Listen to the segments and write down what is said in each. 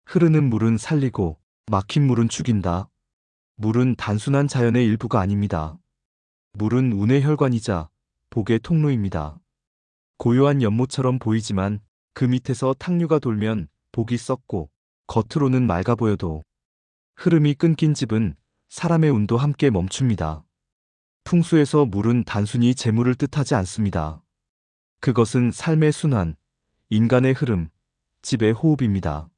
흐르는 물은 살리고 막힌 물은 죽인다. 물은 단순한 자연의 일부가 아닙니다. 물은 운의 혈관이자 복의 통로입니다. 고요한 연못처럼 보이지만 그 밑에서 탕류가 돌면 복이 썩고 겉으로는 맑아 보여도 흐름이 끊긴 집은 사람의 운도 함께 멈춥니다. 풍수에서 물은 단순히 재물을 뜻하지 않습니다. 그것은 삶의 순환, 인간의 흐름, 집의 호흡입니다.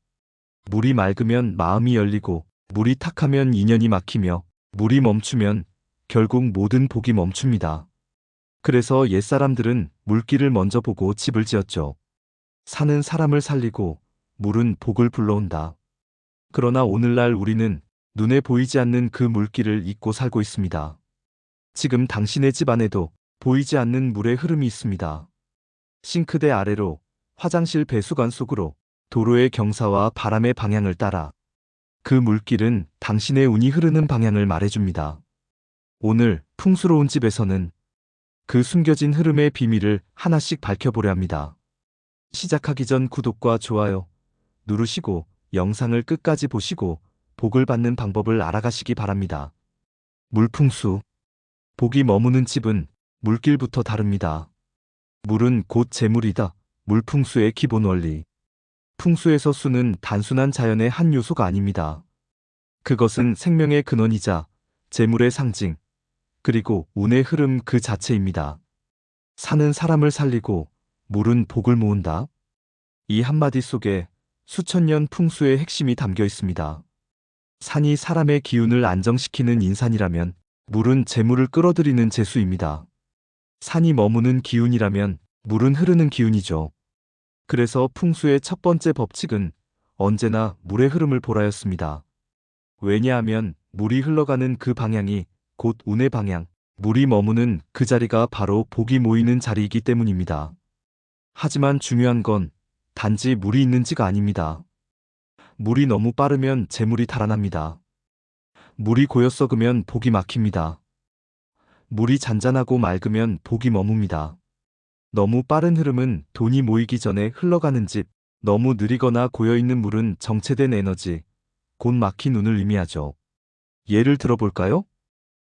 물이 맑으면 마음이 열리고, 물이 탁하면 인연이 막히며, 물이 멈추면 결국 모든 복이 멈춥니다. 그래서 옛사람들은 물길을 먼저 보고 집을 지었죠. 산은 사람을 살리고 물은 복을 불러온다. 그러나 오늘날 우리는 눈에 보이지 않는 그 물길을 잊고 살고 있습니다. 지금 당신의 집 안에도 보이지 않는 물의 흐름이 있습니다. 싱크대 아래로, 화장실 배수관 속으로, 도로의 경사와 바람의 방향을 따라 그 물길은 당신의 운이 흐르는 방향을 말해줍니다. 오늘 풍수로운 집에서는 그 숨겨진 흐름의 비밀을 하나씩 밝혀보려 합니다. 시작하기 전 구독과 좋아요 누르시고 영상을 끝까지 보시고 복을 받는 방법을 알아가시기 바랍니다. 물풍수. 복이 머무는 집은 물길부터 다릅니다. 물은 곧 재물이다. 물풍수의 기본 원리. 풍수에서 수는 단순한 자연의 한 요소가 아닙니다. 그것은 생명의 근원이자 재물의 상징, 그리고 운의 흐름 그 자체입니다. 산은 사람을 살리고 물은 복을 모은다. 이 한마디 속에 수천 년 풍수의 핵심이 담겨 있습니다. 산이 사람의 기운을 안정시키는 인산이라면 물은 재물을 끌어들이는 재수입니다. 산이 머무는 기운이라면 물은 흐르는 기운이죠. 그래서 풍수의 첫 번째 법칙은 언제나 물의 흐름을 보라였습니다. 왜냐하면 물이 흘러가는 그 방향이 곧 운의 방향, 물이 머무는 그 자리가 바로 복이 모이는 자리이기 때문입니다. 하지만 중요한 건 단지 물이 있는지가 아닙니다. 물이 너무 빠르면 재물이 달아납니다. 물이 고여 썩으면 복이 막힙니다. 물이 잔잔하고 맑으면 복이 머뭅니다. 너무 빠른 흐름은 돈이 모이기 전에 흘러가는 집, 너무 느리거나 고여있는 물은 정체된 에너지, 곧 막힌 운을 의미하죠. 예를 들어볼까요?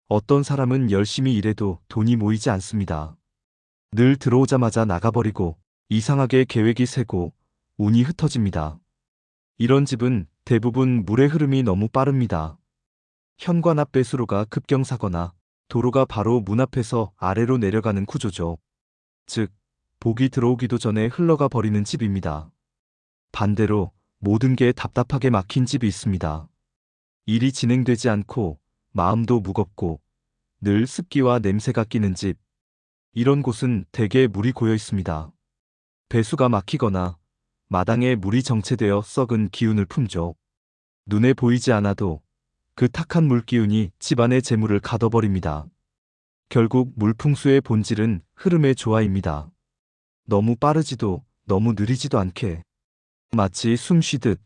어떤 사람은 열심히 일해도 돈이 모이지 않습니다. 늘 들어오자마자 나가버리고 이상하게 계획이 새고 운이 흩어집니다. 이런 집은 대부분 물의 흐름이 너무 빠릅니다. 현관 앞 배수로가 급경사거나 도로가 바로 문 앞에서 아래로 내려가는 구조죠. 즉, 복이 들어오기도 전에 흘러가 버리는 집입니다. 반대로 모든 게 답답하게 막힌 집이 있습니다. 일이 진행되지 않고 마음도 무겁고 늘 습기와 냄새가 끼는 집. 이런 곳은 대개 물이 고여 있습니다. 배수가 막히거나 마당에 물이 정체되어 썩은 기운을 품죠. 눈에 보이지 않아도 그 탁한 물기운이 집안의 재물을 가둬버립니다. 결국 물풍수의 본질은 흐름의 조화입니다. 너무 빠르지도 너무 느리지도 않게 마치 숨 쉬듯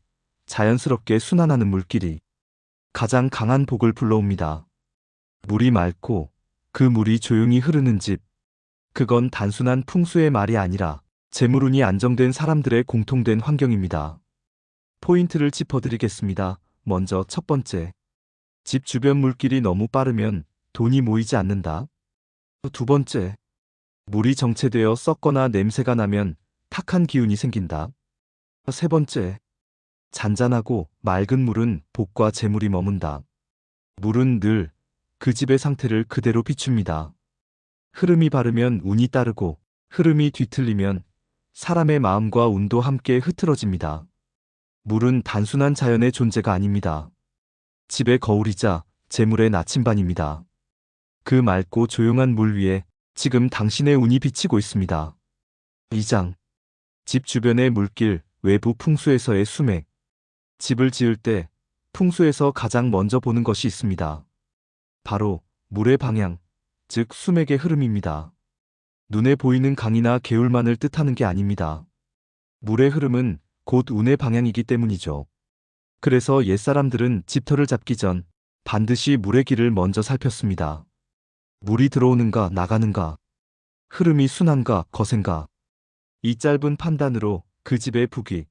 자연스럽게 순환하는 물길이 가장 강한 복을 불러옵니다. 물이 맑고 그 물이 조용히 흐르는 집. 그건 단순한 풍수의 말이 아니라 재물운이 안정된 사람들의 공통된 환경입니다. 포인트를 짚어드리겠습니다. 먼저 첫 번째. 집 주변 물길이 너무 빠르면 돈이 모이지 않는다. 두 번째. 물이 정체되어 썩거나 냄새가 나면 탁한 기운이 생긴다. 세 번째. 잔잔하고 맑은 물은 복과 재물이 머문다. 물은 늘 그 집의 상태를 그대로 비춥니다. 흐름이 바르면 운이 따르고 흐름이 뒤틀리면 사람의 마음과 운도 함께 흐트러집니다. 물은 단순한 자연의 존재가 아닙니다. 집의 거울이자 재물의 나침반입니다. 그 맑고 조용한 물 위에 지금 당신의 운이 비치고 있습니다. 2장. 집 주변의 물길, 외부 풍수에서의 수맥. 집을 지을 때 풍수에서 가장 먼저 보는 것이 있습니다. 바로 물의 방향, 즉 수맥의 흐름입니다. 눈에 보이는 강이나 개울만을 뜻하는 게 아닙니다. 물의 흐름은 곧 운의 방향이기 때문이죠. 그래서 옛사람들은 집터를 잡기 전 반드시 물의 길을 먼저 살폈습니다. 물이 들어오는가 나가는가, 흐름이 순한가 거센가. 이 짧은 판단으로 그 집의 부귀,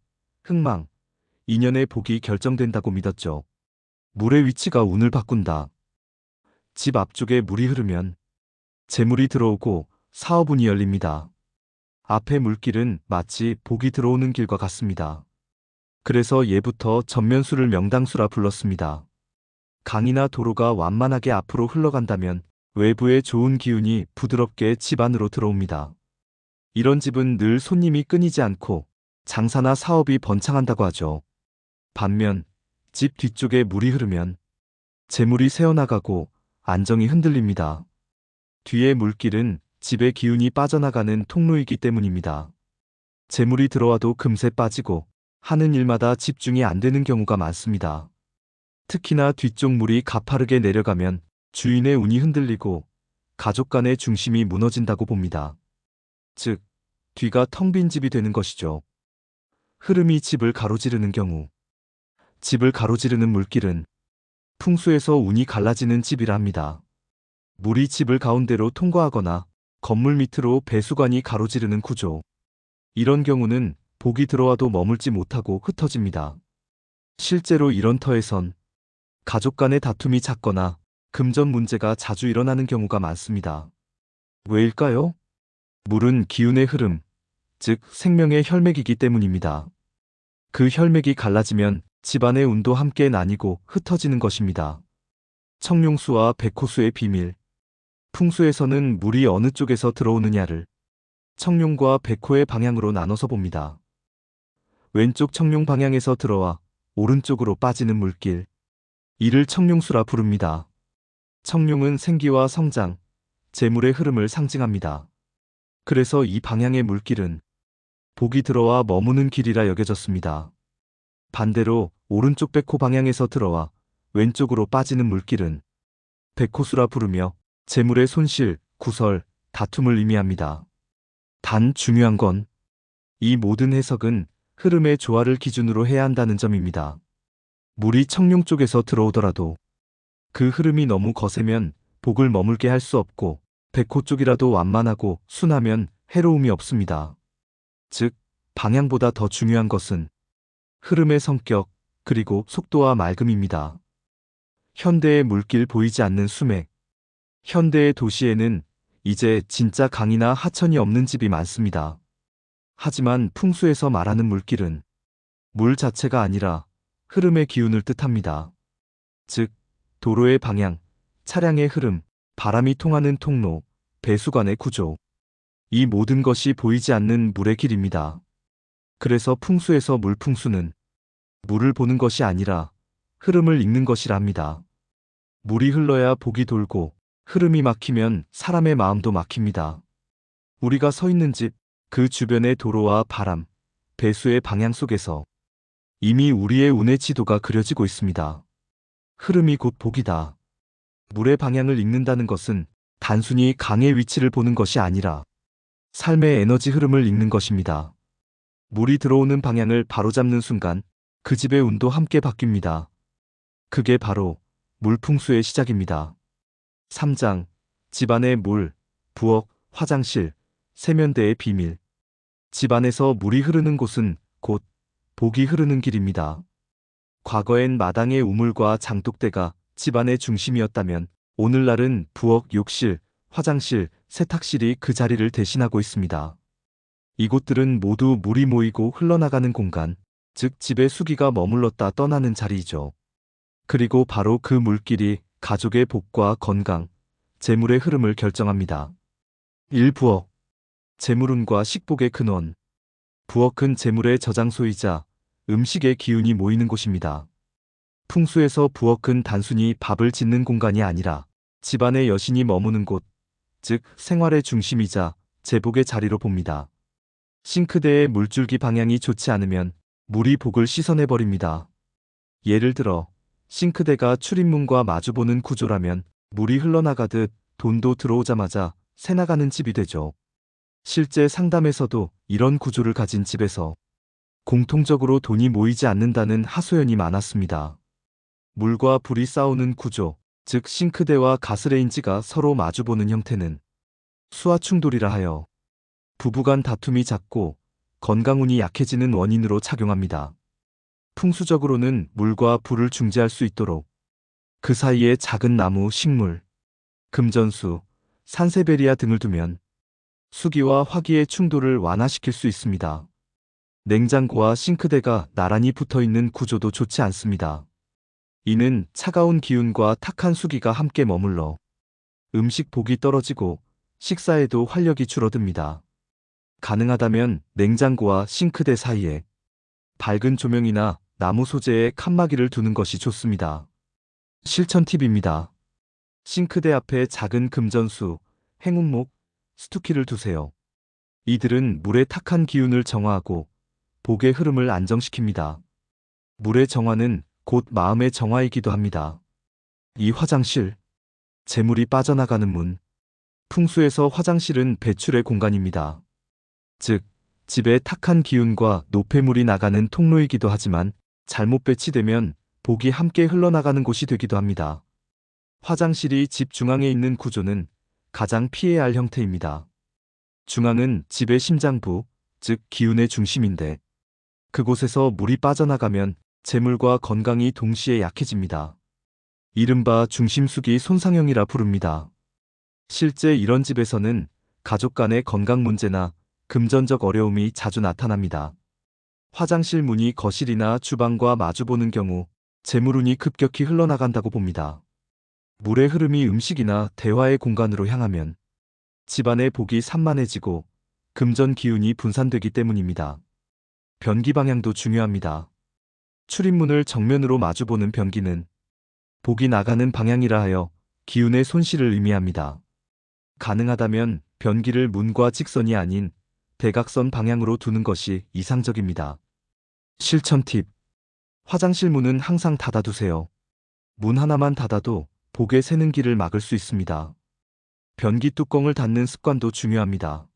흥망, 인연의 복이 결정된다고 믿었죠. 물의 위치가 운을 바꾼다. 집 앞쪽에 물이 흐르면 재물이 들어오고 사업운이 열립니다. 앞의 물길은 마치 복이 들어오는 길과 같습니다. 그래서 예부터 전면수를 명당수라 불렀습니다. 강이나 도로가 완만하게 앞으로 흘러간다면 외부의 좋은 기운이 부드럽게 집 안으로 들어옵니다. 이런 집은 늘 손님이 끊이지 않고 장사나 사업이 번창한다고 하죠. 반면 집 뒤쪽에 물이 흐르면 재물이 새어나가고 안정이 흔들립니다. 뒤의 물길은 집의 기운이 빠져나가는 통로이기 때문입니다. 재물이 들어와도 금세 빠지고 하는 일마다 집중이 안 되는 경우가 많습니다. 특히나 뒤쪽 물이 가파르게 내려가면 주인의 운이 흔들리고 가족 간의 중심이 무너진다고 봅니다. 즉, 뒤가 텅 빈 집이 되는 것이죠. 흐름이 집을 가로지르는 경우, 집을 가로지르는 물길은 풍수에서 운이 갈라지는 집이라 합니다. 물이 집을 가운데로 통과하거나 건물 밑으로 배수관이 가로지르는 구조. 이런 경우는 복이 들어와도 머물지 못하고 흩어집니다. 실제로 이런 터에선 가족 간의 다툼이 잦거나 금전 문제가 자주 일어나는 경우가 많습니다. 왜일까요? 물은 기운의 흐름, 즉 생명의 혈맥이기 때문입니다. 그 혈맥이 갈라지면 집안의 운도 함께 나뉘고 흩어지는 것입니다. 청룡수와 백호수의 비밀. 풍수에서는 물이 어느 쪽에서 들어오느냐를 청룡과 백호의 방향으로 나눠서 봅니다. 왼쪽 청룡 방향에서 들어와 오른쪽으로 빠지는 물길. 이를 청룡수라 부릅니다. 청룡은 생기와 성장, 재물의 흐름을 상징합니다. 그래서 이 방향의 물길은 복이 들어와 머무는 길이라 여겨졌습니다. 반대로 오른쪽 백호 방향에서 들어와 왼쪽으로 빠지는 물길은 백호수라 부르며 재물의 손실, 구설, 다툼을 의미합니다. 단 중요한 건 이 모든 해석은 흐름의 조화를 기준으로 해야 한다는 점입니다. 물이 청룡 쪽에서 들어오더라도 그 흐름이 너무 거세면 복을 머물게 할 수 없고 백호 쪽이라도 완만하고 순하면 해로움이 없습니다. 즉, 방향보다 더 중요한 것은 흐름의 성격, 그리고 속도와 맑음입니다. 현대의 물길 보이지 않는 수맥. 현대의 도시에는 이제 진짜 강이나 하천이 없는 집이 많습니다. 하지만 풍수에서 말하는 물길은 물 자체가 아니라 흐름의 기운을 뜻합니다. 즉, 도로의 방향, 차량의 흐름, 바람이 통하는 통로, 배수관의 구조. 이 모든 것이 보이지 않는 물의 길입니다. 그래서 풍수에서 물풍수는 물을 보는 것이 아니라 흐름을 읽는 것이라 합니다. 물이 흘러야 복이 돌고 흐름이 막히면 사람의 마음도 막힙니다. 우리가 서 있는 집, 그 주변의 도로와 바람, 배수의 방향 속에서 이미 우리의 운의 지도가 그려지고 있습니다. 흐름이 곧 복이다. 물의 방향을 읽는다는 것은 단순히 강의 위치를 보는 것이 아니라 삶의 에너지 흐름을 읽는 것입니다. 물이 들어오는 방향을 바로잡는 순간 그 집의 운도 함께 바뀝니다. 그게 바로 물풍수의 시작입니다. 3장, 집안의 물, 부엌, 화장실, 세면대의 비밀. 집안에서 물이 흐르는 곳은 곧 복이 흐르는 길입니다. 과거엔 마당의 우물과 장독대가 집안의 중심이었다면 오늘날은 부엌, 욕실, 화장실, 세탁실이 그 자리를 대신하고 있습니다. 이곳들은 모두 물이 모이고 흘러나가는 공간, 즉 집의 수기가 머물렀다 떠나는 자리이죠. 그리고 바로 그 물길이 가족의 복과 건강, 재물의 흐름을 결정합니다. 1. 부엌. 재물운과 식복의 근원. 부엌은 재물의 저장소이자 음식의 기운이 모이는 곳입니다. 풍수에서 부엌은 단순히 밥을 짓는 공간이 아니라 집안의 여신이 머무는 곳, 즉 생활의 중심이자 제복의 자리로 봅니다. 싱크대의 물줄기 방향이 좋지 않으면 물이 복을 씻어내버립니다. 예를 들어 싱크대가 출입문과 마주보는 구조라면 물이 흘러나가듯 돈도 들어오자마자 새나가는 집이 되죠. 실제 상담에서도 이런 구조를 가진 집에서 공통적으로 돈이 모이지 않는다는 하소연이 많았습니다. 물과 불이 싸우는 구조, 즉 싱크대와 가스레인지가 서로 마주보는 형태는 수화 충돌이라 하여 부부간 다툼이 잦고 건강운이 약해지는 원인으로 작용합니다. 풍수적으로는 물과 불을 중재할 수 있도록 그 사이에 작은 나무, 식물, 금전수, 산세베리아 등을 두면 수기와 화기의 충돌을 완화시킬 수 있습니다. 냉장고와 싱크대가 나란히 붙어 있는 구조도 좋지 않습니다. 이는 차가운 기운과 탁한 수기가 함께 머물러 음식 복이 떨어지고 식사에도 활력이 줄어듭니다. 가능하다면 냉장고와 싱크대 사이에 밝은 조명이나 나무 소재의 칸막이를 두는 것이 좋습니다. 실천 팁입니다. 싱크대 앞에 작은 금전수, 행운목, 스투키를 두세요. 이들은 물의 탁한 기운을 정화하고 복의 흐름을 안정시킵니다. 물의 정화는 곧 마음의 정화이기도 합니다. 이 화장실, 재물이 빠져나가는 문. 풍수에서 화장실은 배출의 공간입니다. 즉, 집의 탁한 기운과 노폐물이 나가는 통로이기도 하지만 잘못 배치되면 복이 함께 흘러나가는 곳이 되기도 합니다. 화장실이 집 중앙에 있는 구조는 가장 피해야 할 형태입니다. 중앙은 집의 심장부, 즉 기운의 중심인데 그곳에서 물이 빠져나가면 재물과 건강이 동시에 약해집니다. 이른바 중심숙이 손상형이라 부릅니다. 실제 이런 집에서는 가족 간의 건강 문제나 금전적 어려움이 자주 나타납니다. 화장실 문이 거실이나 주방과 마주보는 경우 재물운이 급격히 흘러나간다고 봅니다. 물의 흐름이 음식이나 대화의 공간으로 향하면 집안의 복이 산만해지고 금전 기운이 분산되기 때문입니다. 변기 방향도 중요합니다. 출입문을 정면으로 마주보는 변기는 복이 나가는 방향이라 하여 기운의 손실을 의미합니다. 가능하다면 변기를 문과 직선이 아닌 대각선 방향으로 두는 것이 이상적입니다. 실천 팁. 화장실 문은 항상 닫아두세요. 문 하나만 닫아도 복의 새는 길을 막을 수 있습니다. 변기 뚜껑을 닫는 습관도 중요합니다.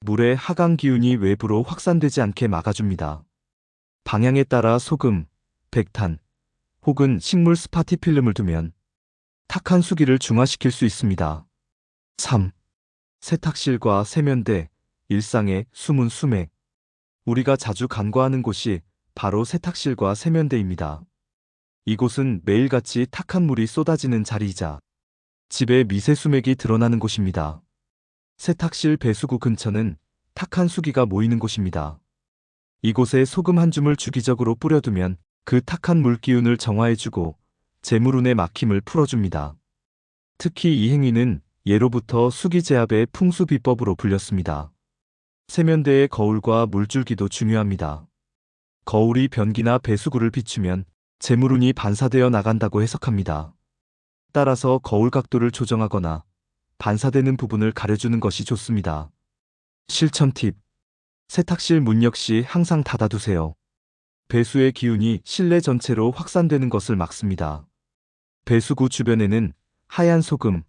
물의 하강 기운이 외부로 확산되지 않게 막아줍니다. 방향에 따라 소금, 백탄, 혹은 식물 스파티 필름을 두면 탁한 수기를 중화시킬 수 있습니다. 3. 세탁실과 세면대, 일상의 숨은 수맥. 우리가 자주 간과하는 곳이 바로 세탁실과 세면대입니다. 이곳은 매일같이 탁한 물이 쏟아지는 자리이자 집의 미세 수맥이 드러나는 곳입니다. 세탁실 배수구 근처는 탁한 수기가 모이는 곳입니다. 이곳에 소금 한 줌을 주기적으로 뿌려두면 그 탁한 물기운을 정화해주고 재물운의 막힘을 풀어줍니다. 특히 이 행위는 예로부터 수기제압의 풍수 비법으로 불렸습니다. 세면대의 거울과 물줄기도 중요합니다. 거울이 변기나 배수구를 비추면 재물운이 반사되어 나간다고 해석합니다. 따라서 거울 각도를 조정하거나 반사되는 부분을 가려주는 것이 좋습니다. 실천 팁. 세탁실 문 역시 항상 닫아두세요. 배수의 기운이 실내 전체로 확산되는 것을 막습니다. 배수구 주변에는 하얀 소금,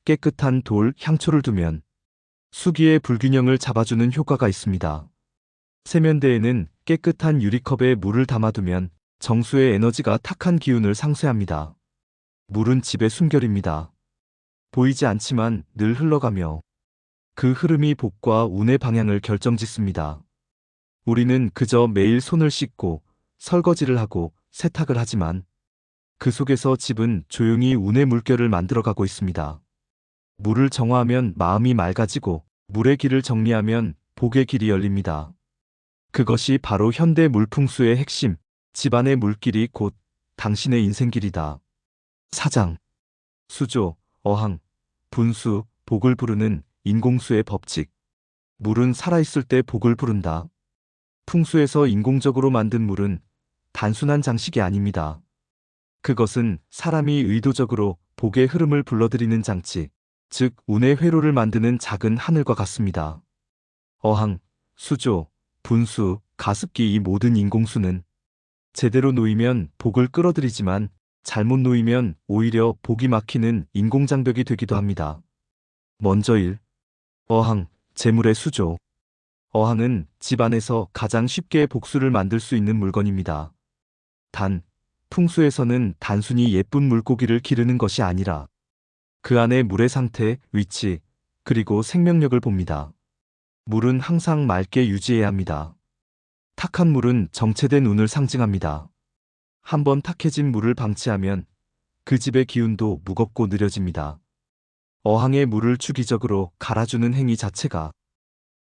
깨끗한 돌, 향초를 두면 수기의 불균형을 잡아주는 효과가 있습니다. 세면대에는 깨끗한 유리컵에 물을 담아두면 정수의 에너지가 탁한 기운을 상쇄합니다. 물은 집의 숨결입니다. 보이지 않지만 늘 흘러가며 그 흐름이 복과 운의 방향을 결정짓습니다. 우리는 그저 매일 손을 씻고 설거지를 하고 세탁을 하지만 그 속에서 집은 조용히 운의 물결을 만들어가고 있습니다. 물을 정화하면 마음이 맑아지고 물의 길을 정리하면 복의 길이 열립니다. 그것이 바로 현대 물풍수의 핵심, 집안의 물길이 곧 당신의 인생길이다. 사장, 수조, 어항, 분수, 복을 부르는 인공수의 법칙. 물은 살아있을 때 복을 부른다. 풍수에서 인공적으로 만든 물은 단순한 장식이 아닙니다. 그것은 사람이 의도적으로 복의 흐름을 불러들이는 장치, 즉 운의 회로를 만드는 작은 하늘과 같습니다. 어항, 수조, 분수, 가습기 이 모든 인공수는 제대로 놓이면 복을 끌어들이지만 잘못 놓이면 오히려 복이 막히는 인공장벽이 되기도 합니다. 먼저 1. 어항, 재물의 수조. 어항은 집 안에서 가장 쉽게 복수를 만들 수 있는 물건입니다. 단, 풍수에서는 단순히 예쁜 물고기를 기르는 것이 아니라 그 안에 물의 상태, 위치, 그리고 생명력을 봅니다. 물은 항상 맑게 유지해야 합니다. 탁한 물은 정체된 운을 상징합니다. 한번 탁해진 물을 방치하면 그 집의 기운도 무겁고 느려집니다. 어항에 물을 주기적으로 갈아주는 행위 자체가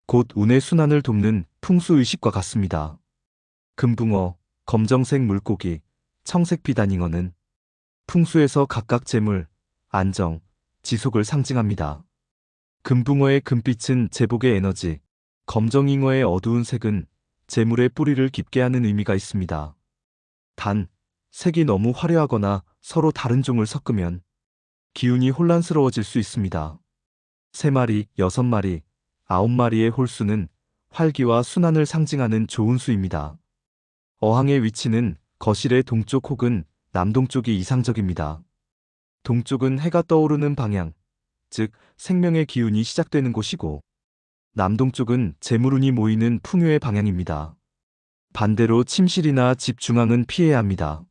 곧 운의 순환을 돕는 풍수의식과 같습니다. 금붕어, 검정색 물고기, 청색 비단잉어는 풍수에서 각각 재물, 안정, 지속을 상징합니다. 금붕어의 금빛은 제복의 에너지, 검정잉어의 어두운 색은 재물의 뿌리를 깊게 하는 의미가 있습니다. 단, 색이 너무 화려하거나 서로 다른 종을 섞으면 기운이 혼란스러워질 수 있습니다. 3마리, 6마리, 9마리의 홀수는 활기와 순환을 상징하는 좋은 수입니다. 어항의 위치는 거실의 동쪽 혹은 남동쪽이 이상적입니다. 동쪽은 해가 떠오르는 방향, 즉 생명의 기운이 시작되는 곳이고, 남동쪽은 재물운이 모이는 풍요의 방향입니다. 반대로 침실이나 집 중앙은 피해야 합니다.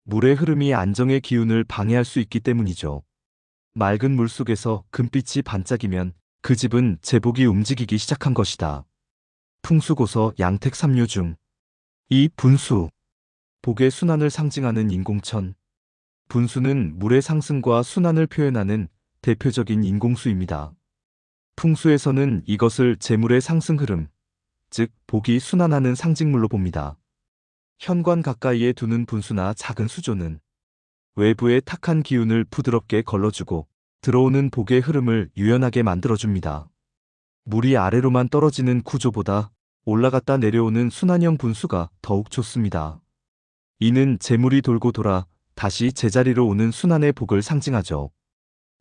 물의 흐름이 안정의 기운을 방해할 수 있기 때문이죠. 맑은 물 속에서 금빛이 반짝이면 그 집은 제복이 움직이기 시작한 것이다. 풍수고서 양택 3류 중 이 분수, 복의 순환을 상징하는 인공천. 분수는 물의 상승과 순환을 표현하는 대표적인 인공수입니다. 풍수에서는 이것을 재물의 상승 흐름, 즉 복이 순환하는 상징물로 봅니다. 현관 가까이에 두는 분수나 작은 수조는 외부의 탁한 기운을 부드럽게 걸러주고 들어오는 복의 흐름을 유연하게 만들어줍니다. 물이 아래로만 떨어지는 구조보다 올라갔다 내려오는 순환형 분수가 더욱 좋습니다. 이는 재물이 돌고 돌아 다시 제자리로 오는 순환의 복을 상징하죠.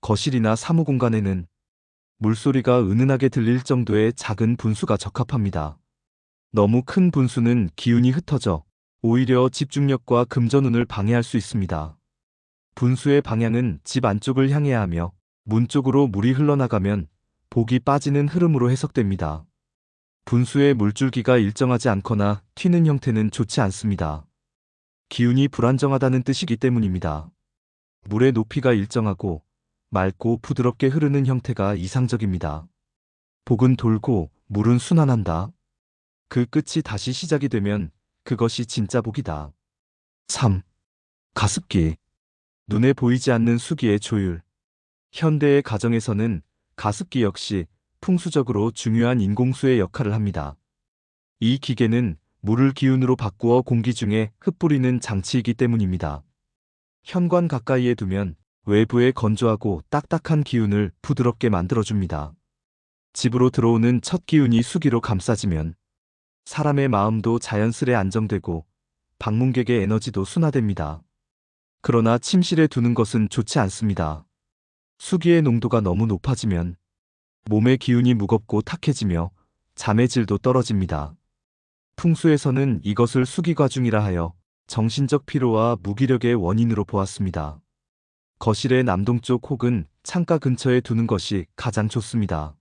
거실이나 사무 공간에는 물소리가 은은하게 들릴 정도의 작은 분수가 적합합니다. 너무 큰 분수는 기운이 흩어져 오히려 집중력과 금전운을 방해할 수 있습니다. 분수의 방향은 집 안쪽을 향해야 하며 문 쪽으로 물이 흘러나가면 복이 빠지는 흐름으로 해석됩니다. 분수의 물줄기가 일정하지 않거나 튀는 형태는 좋지 않습니다. 기운이 불안정하다는 뜻이기 때문입니다. 물의 높이가 일정하고 맑고 부드럽게 흐르는 형태가 이상적입니다. 복은 돌고 물은 순환한다. 그 끝이 다시 시작이 되면 그것이 진짜 복이다. 3. 가습기. 눈에 보이지 않는 수기의 조율. 현대의 가정에서는 가습기 역시 풍수적으로 중요한 인공수의 역할을 합니다. 이 기계는 물을 기운으로 바꾸어 공기 중에 흩뿌리는 장치이기 때문입니다. 현관 가까이에 두면 외부의 건조하고 딱딱한 기운을 부드럽게 만들어줍니다. 집으로 들어오는 첫 기운이 수기로 감싸지면 사람의 마음도 자연스레 안정되고 방문객의 에너지도 순화됩니다. 그러나 침실에 두는 것은 좋지 않습니다. 수기의 농도가 너무 높아지면 몸의 기운이 무겁고 탁해지며 잠의 질도 떨어집니다. 풍수에서는 이것을 수기과중이라 하여 정신적 피로와 무기력의 원인으로 보았습니다. 거실의 남동쪽 혹은 창가 근처에 두는 것이 가장 좋습니다.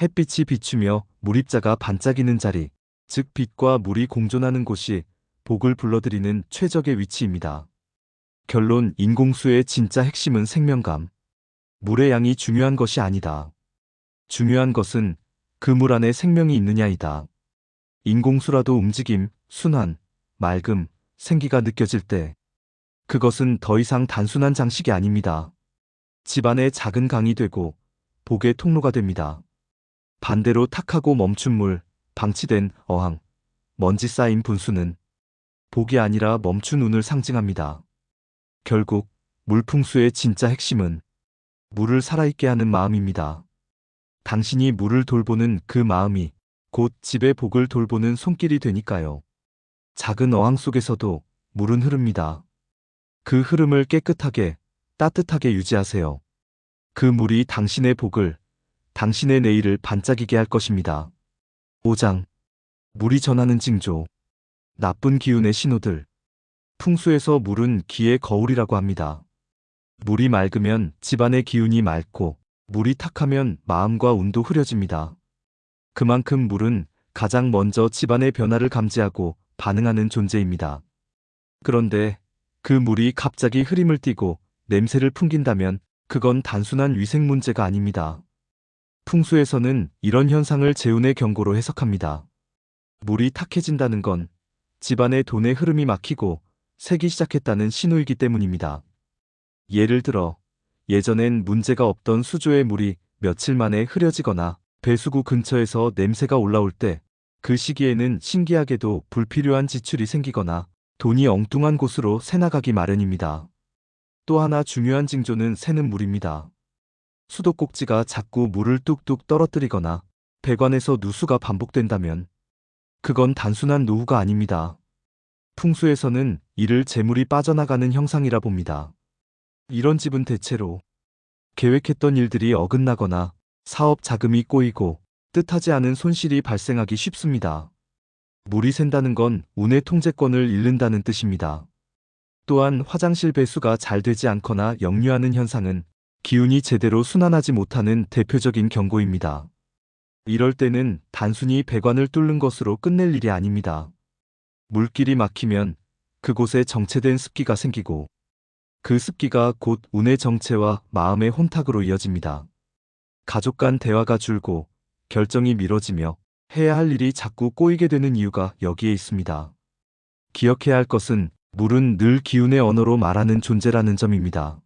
햇빛이 비추며 물입자가 반짝이는 자리, 즉 빛과 물이 공존하는 곳이 복을 불러들이는 최적의 위치입니다. 결론, 인공수의 진짜 핵심은 생명감. 물의 양이 중요한 것이 아니다. 중요한 것은 그 물 안에 생명이 있느냐이다. 인공수라도 움직임, 순환, 맑음, 생기가 느껴질 때 그것은 더 이상 단순한 장식이 아닙니다. 집안의 작은 강이 되고 복의 통로가 됩니다. 반대로 탁하고 멈춘 물, 방치된 어항, 먼지 쌓인 분수는 복이 아니라 멈춘 운을 상징합니다. 결국 물풍수의 진짜 핵심은 물을 살아있게 하는 마음입니다. 당신이 물을 돌보는 그 마음이 곧 집의 복을 돌보는 손길이 되니까요. 작은 어항 속에서도 물은 흐릅니다. 그 흐름을 깨끗하게, 따뜻하게 유지하세요. 그 물이 당신의 복을, 당신의 내일을 반짝이게 할 것입니다. 5장. 물이 전하는 징조. 나쁜 기운의 신호들. 풍수에서 물은 기의 거울이라고 합니다. 물이 맑으면 집안의 기운이 맑고, 물이 탁하면 마음과 운도 흐려집니다. 그만큼 물은 가장 먼저 집안의 변화를 감지하고 반응하는 존재입니다. 그런데 그 물이 갑자기 흐림을 띠고 냄새를 풍긴다면 그건 단순한 위생 문제가 아닙니다. 풍수에서는 이런 현상을 재운의 경고로 해석합니다. 물이 탁해진다는 건 집안의 돈의 흐름이 막히고 새기 시작했다는 신호이기 때문입니다. 예를 들어 예전엔 문제가 없던 수조의 물이 며칠 만에 흐려지거나 배수구 근처에서 냄새가 올라올 때 그 시기에는 신기하게도 불필요한 지출이 생기거나 돈이 엉뚱한 곳으로 새나가기 마련입니다. 또 하나 중요한 징조는 새는 물입니다. 수도꼭지가 자꾸 물을 뚝뚝 떨어뜨리거나 배관에서 누수가 반복된다면 그건 단순한 노후가 아닙니다. 풍수에서는 이를 재물이 빠져나가는 형상이라 봅니다. 이런 집은 대체로 계획했던 일들이 어긋나거나 사업 자금이 꼬이고 뜻하지 않은 손실이 발생하기 쉽습니다. 물이 샌다는 건 운의 통제권을 잃는다는 뜻입니다. 또한 화장실 배수가 잘 되지 않거나 역류하는 현상은 기운이 제대로 순환하지 못하는 대표적인 경고입니다. 이럴 때는 단순히 배관을 뚫는 것으로 끝낼 일이 아닙니다. 물길이 막히면 그곳에 정체된 습기가 생기고 그 습기가 곧 운의 정체와 마음의 혼탁으로 이어집니다. 가족 간 대화가 줄고 결정이 미뤄지며 해야 할 일이 자꾸 꼬이게 되는 이유가 여기에 있습니다. 기억해야 할 것은 물은 늘 기운의 언어로 말하는 존재라는 점입니다.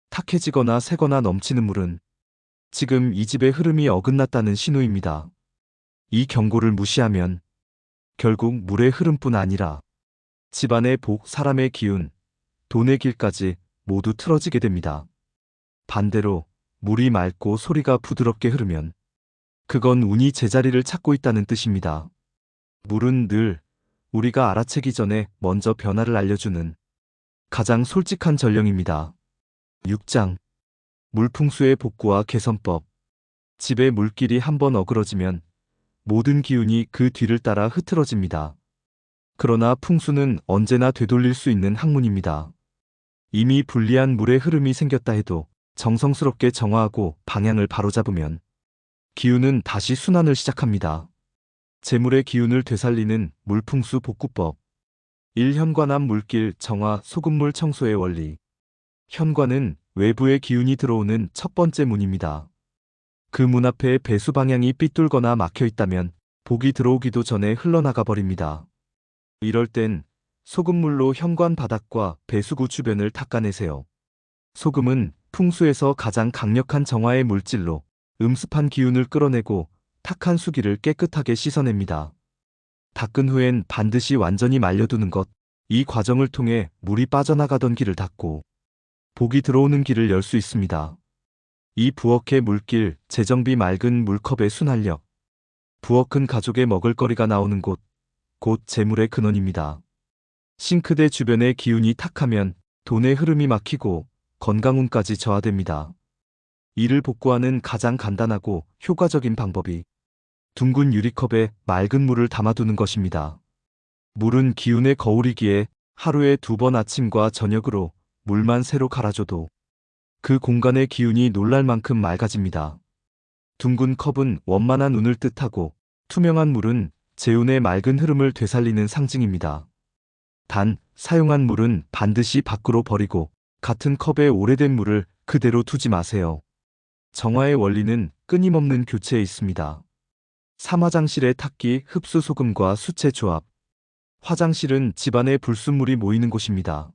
탁해지거나 새거나 넘치는 물은 지금 이 집의 흐름이 어긋났다는 신호입니다. 이 경고를 무시하면 결국 물의 흐름뿐 아니라 집안의 복, 사람의 기운, 돈의 길까지 모두 틀어지게 됩니다. 반대로 물이 맑고 소리가 부드럽게 흐르면 그건 운이 제자리를 찾고 있다는 뜻입니다. 물은 늘 우리가 알아채기 전에 먼저 변화를 알려주는 가장 솔직한 전령입니다. 6장 물풍수의 복구와 개선법. 집의 물길이 한번 어그러지면 모든 기운이 그 뒤를 따라 흐트러집니다. 그러나 풍수는 언제나 되돌릴 수 있는 학문입니다. 이미 불리한 물의 흐름이 생겼다 해도 정성스럽게 정화하고 방향을 바로잡으면 기운은 다시 순환을 시작합니다. 재물의 기운을 되살리는 물풍수 복구법. 1. 현관앞 물길 정화 소금물 청소의 원리. 현관은 외부의 기운이 들어오는 첫 번째 문입니다. 그 문 앞에 배수 방향이 삐뚤거나 막혀 있다면 복이 들어오기도 전에 흘러나가 버립니다. 이럴 땐 소금물로 현관 바닥과 배수구 주변을 닦아내세요. 소금은 풍수에서 가장 강력한 정화의 물질로 음습한 기운을 끌어내고 탁한 수기를 깨끗하게 씻어냅니다. 닦은 후엔 반드시 완전히 말려두는 것. 이 과정을 통해 물이 빠져나가던 길을 닫고 복이 들어오는 길을 열 수 있습니다. 이 부엌의 물길, 재정비 맑은 물컵의 순환력. 부엌은 가족의 먹을거리가 나오는 곳, 곧 재물의 근원입니다. 싱크대 주변의 기운이 탁하면 돈의 흐름이 막히고 건강운까지 저하됩니다. 이를 복구하는 가장 간단하고 효과적인 방법이 둥근 유리컵에 맑은 물을 담아두는 것입니다. 물은 기운의 거울이기에 하루에 2번 아침과 저녁으로 물만 새로 갈아줘도 그 공간의 기운이 놀랄 만큼 맑아집니다. 둥근 컵은 원만한 운을 뜻하고 투명한 물은 재운의 맑은 흐름을 되살리는 상징입니다. 단, 사용한 물은 반드시 밖으로 버리고 같은 컵에 오래된 물을 그대로 두지 마세요. 정화의 원리는 끊임없는 교체에 있습니다. 삼화장실의 탁기, 흡수 소금과 수채 조합. 화장실은 집안의 불순물이 모이는 곳입니다.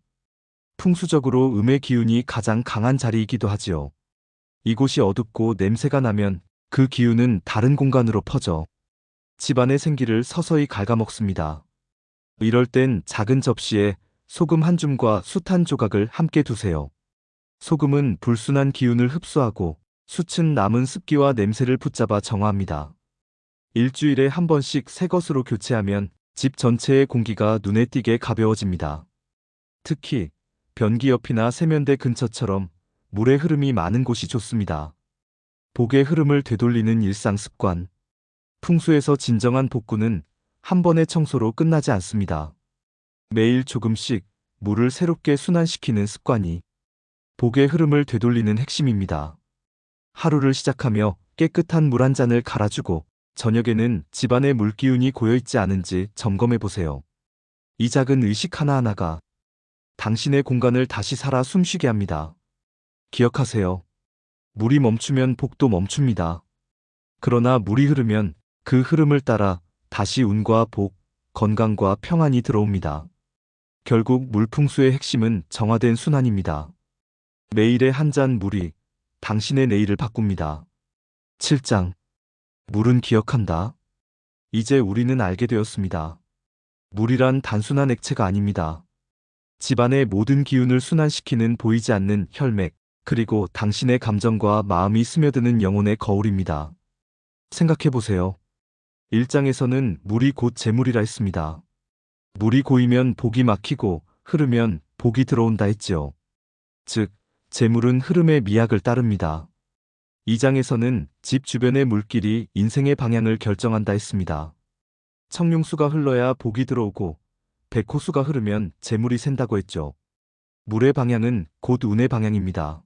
풍수적으로 음의 기운이 가장 강한 자리이기도 하지요. 이곳이 어둡고 냄새가 나면 그 기운은 다른 공간으로 퍼져 집안의 생기를 서서히 갉아먹습니다. 이럴 땐 작은 접시에 소금 한 줌과 숯 한 조각을 함께 두세요. 소금은 불순한 기운을 흡수하고 숯은 남은 습기와 냄새를 붙잡아 정화합니다. 일주일에 한 번씩 새 것으로 교체하면 집 전체의 공기가 눈에 띄게 가벼워집니다. 특히 변기 옆이나 세면대 근처처럼 물의 흐름이 많은 곳이 좋습니다. 복의 흐름을 되돌리는 일상 습관. 풍수에서 진정한 복구는 한 번의 청소로 끝나지 않습니다. 매일 조금씩 물을 새롭게 순환시키는 습관이 복의 흐름을 되돌리는 핵심입니다. 하루를 시작하며 깨끗한 물 한 잔을 갈아주고 저녁에는 집안의 물기운이 고여있지 않은지 점검해 보세요. 이 작은 의식 하나하나가 당신의 공간을 다시 살아 숨쉬게 합니다. 기억하세요. 물이 멈추면 복도 멈춥니다. 그러나 물이 흐르면 그 흐름을 따라 다시 운과 복, 건강과 평안이 들어옵니다. 결국 물풍수의 핵심은 정화된 순환입니다. 매일의 한 잔 물이 당신의 내일을 바꿉니다. 7장. 물은 기억한다. 이제 우리는 알게 되었습니다. 물이란 단순한 액체가 아닙니다. 집안의 모든 기운을 순환시키는 보이지 않는 혈맥, 그리고 당신의 감정과 마음이 스며드는 영혼의 거울입니다. 생각해보세요. 1장에서는 물이 곧 재물이라 했습니다. 물이 고이면 복이 막히고 흐르면 복이 들어온다 했지요. 즉, 재물은 흐름의 미학을 따릅니다. 2장에서는 집 주변의 물길이 인생의 방향을 결정한다 했습니다. 청룡수가 흘러야 복이 들어오고 백호수가 흐르면 재물이 샌다고 했죠. 물의 방향은 곧 운의 방향입니다.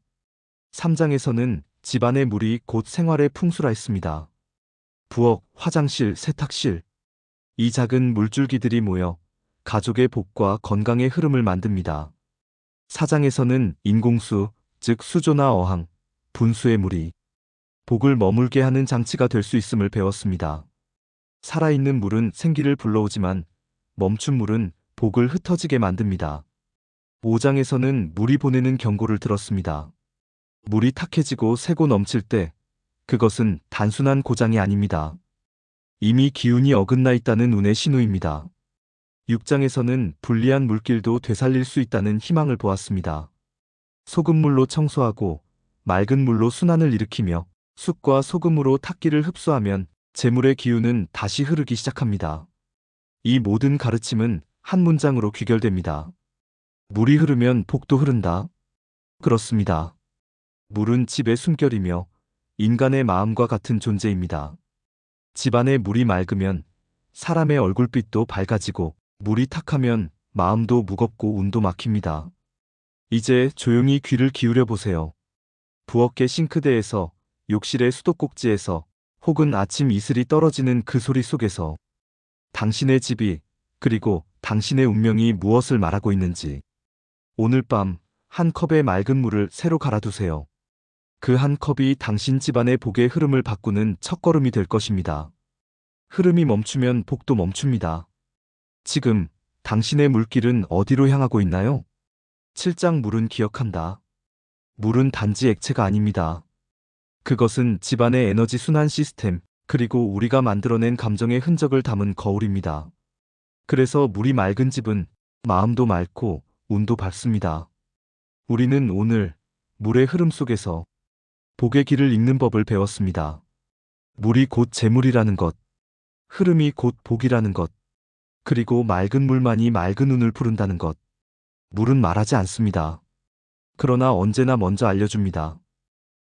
3장에서는 집안의 물이 곧 생활의 풍수라 했습니다. 부엌, 화장실, 세탁실. 이 작은 물줄기들이 모여 가족의 복과 건강의 흐름을 만듭니다. 4장에서는 인공수, 즉 수조나 어항, 분수의 물이 복을 머물게 하는 장치가 될 수 있음을 배웠습니다. 살아있는 물은 생기를 불러오지만 멈춘 물은 복을 흩어지게 만듭니다. 5장에서는 물이 보내는 경고를 들었습니다. 물이 탁해지고 새고 넘칠 때 그것은 단순한 고장이 아닙니다. 이미 기운이 어긋나 있다는 운의 신호입니다. 6장에서는 불리한 물길도 되살릴 수 있다는 희망을 보았습니다. 소금물로 청소하고 맑은 물로 순환을 일으키며 숯과 소금으로 탁기를 흡수하면 재물의 기운은 다시 흐르기 시작합니다. 이 모든 가르침은 한 문장으로 귀결됩니다. 물이 흐르면 복도 흐른다. 그렇습니다. 물은 집의 숨결이며 인간의 마음과 같은 존재입니다. 집안에 물이 맑으면 사람의 얼굴빛도 밝아지고 물이 탁하면 마음도 무겁고 운도 막힙니다. 이제 조용히 귀를 기울여 보세요. 부엌의 싱크대에서, 욕실의 수도꼭지에서, 혹은 아침 이슬이 떨어지는 그 소리 속에서 당신의 집이, 그리고 당신의 운명이 무엇을 말하고 있는지. 오늘 밤 한 컵의 맑은 물을 새로 갈아두세요. 그 한 컵이 당신 집안의 복의 흐름을 바꾸는 첫걸음이 될 것입니다. 흐름이 멈추면 복도 멈춥니다. 지금 당신의 물길은 어디로 향하고 있나요? 7장 물은 기억한다. 물은 단지 액체가 아닙니다. 그것은 집안의 에너지 순환 시스템, 그리고 우리가 만들어낸 감정의 흔적을 담은 거울입니다. 그래서 물이 맑은 집은 마음도 맑고 운도 밝습니다. 우리는 오늘 물의 흐름 속에서 복의 길을 읽는 법을 배웠습니다. 물이 곧 재물이라는 것, 흐름이 곧 복이라는 것, 그리고 맑은 물만이 맑은 운을 부른다는 것. 물은 말하지 않습니다. 그러나 언제나 먼저 알려줍니다.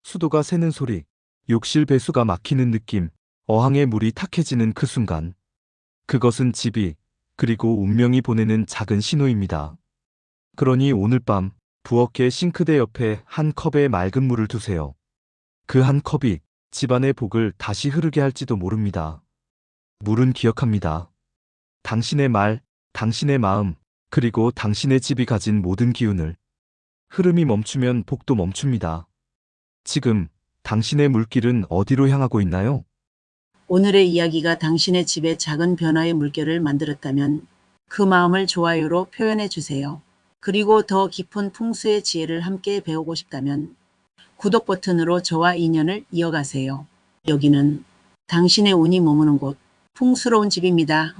수도가 새는 소리, 욕실 배수가 막히는 느낌, 어항의 물이 탁해지는 그 순간. 그것은 집이, 그리고 운명이 보내는 작은 신호입니다. 그러니 오늘 밤 부엌의 싱크대 옆에 한 컵의 맑은 물을 두세요. 그 한 컵이 집안의 복을 다시 흐르게 할지도 모릅니다. 물은 기억합니다. 당신의 말, 당신의 마음, 그리고 당신의 집이 가진 모든 기운을. 흐름이 멈추면 복도 멈춥니다. 지금 당신의 물길은 어디로 향하고 있나요? 오늘의 이야기가 당신의 집에 작은 변화의 물결을 만들었다면 그 마음을 좋아요로 표현해 주세요. 그리고 더 깊은 풍수의 지혜를 함께 배우고 싶다면 구독 버튼으로 저와 인연을 이어가세요. 여기는 당신의 운이 머무는 곳, 풍수로운 집입니다.